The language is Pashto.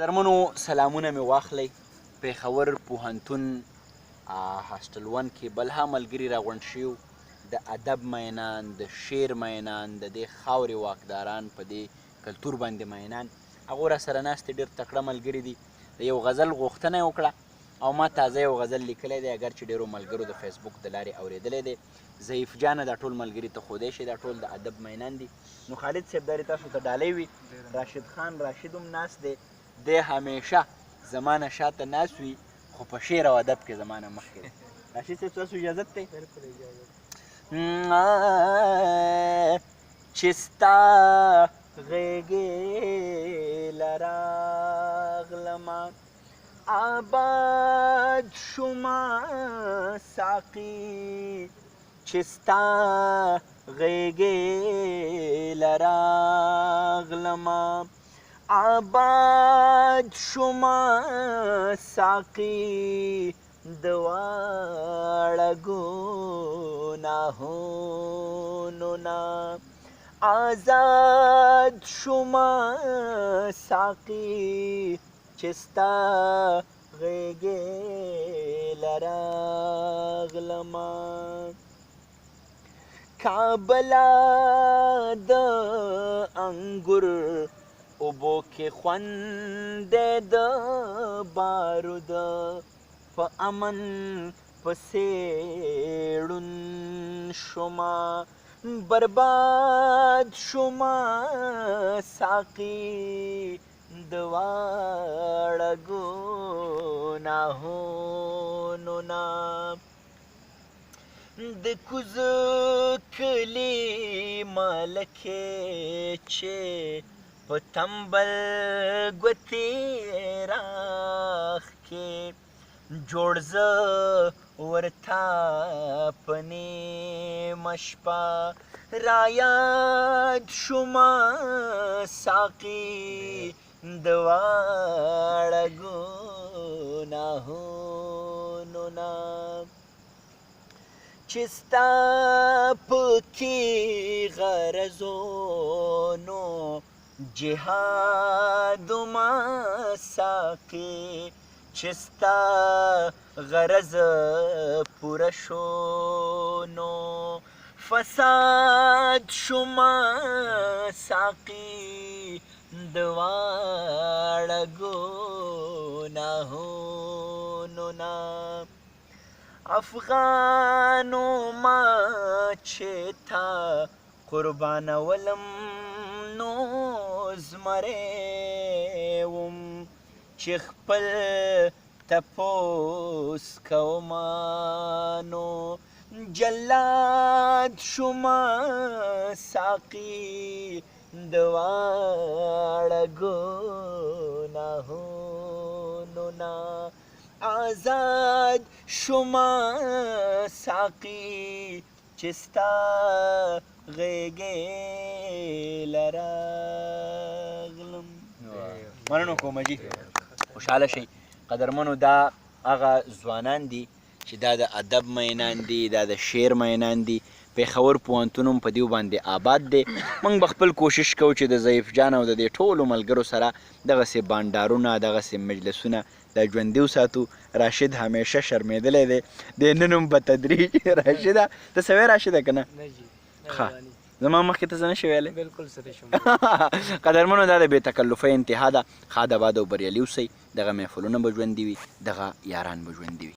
قدرمنو سلامونه مې واخلئ. پېښور پوهنتون هاسټل 1 کې بل هم ملګري راغونډ شوي د ادب مینان، د شعر مینان، د دې خاورې واکداران، په دې کلتور باندې مینان. هغو راسره ناست دي، ډېر تکړه ملګري دي. د یو غزل غوښتنه یې وکړه او ما تازه یو غزل لیکلی دی، اگر چې ډېرو ملګرو د فیسبوک د لارې اورېدلی دی. ضعیف جانه دا ټول ملګري ته ښودی شي، دا ټول د ادب مینان دي. نو خالد صاحب دا تاسو ته ډالۍ وي. راشد خان راشد هم ناست دی، دی همیشه زما نه شاته ناست وي خو په شعر او ادب کې زما نه مخکې دی. راشد صاحب ستاسو اجازت دی؟ چې ستا غېږې له راغلمه آباد شومه ساقي، چې ستا غېږې له راغلمه آباد شومه ساقي، دواړه ګناهونو نه آزاد شومه ساقي، چې ستا غېږې له راغلمه. کابله د انګور اوبو کې خوند د بارود، په امن پسې ړوند شومه برباد شومه ساقي، دواړه ګناهونو نه. د کوز کلي ملکې چې په تنبل ګوتې راښکې، جوړ زه ورته په نیمه شپه رایاد شومه ساقي، دواړه ګناهونو نه. چې ستا پکې غرضونو جهادومه ساقي، چې ستا غرض پوره شو نو فساد شومه ساقي، دواړه ګناهونو نه. افغانو ما چې تا قربانولم نو زمری وم، چې خپل تپوس کومه نو جلاد شومه ساقي، دواړه ګناهونو نه آزاد شومه ساقي، چې ستا غېږې له راغلم. مننه کوم جي، خوشحاله شئ. قدرمنو دا هغه ځوانان دي چې دا د ادب مینان دي، دا د شعر مینان دي. پېښور پوهنتون هم په دیو باندې آباد دی. موږ به خپل کوشش کوو چې د ضعیف جان او د دې ټولو ملګرو سره دغسې بانډارونه، دغسې مجلسونه دا ژوندي وساتو. راشد همیشه شرمېدلی دی، د نن هم په تدریج. راشده ته څه وایې راشده که نه؟ ښه زما مخکې ته څه نه شې ویلی؟ بالکل څه نه شم. قدرمنو دا د بې تکلفۍ انتها ده. ښاد آباد او بریالي اوسئ. دغه محفلونه به ژوندي وي، دغه یاران به ژوندي وي.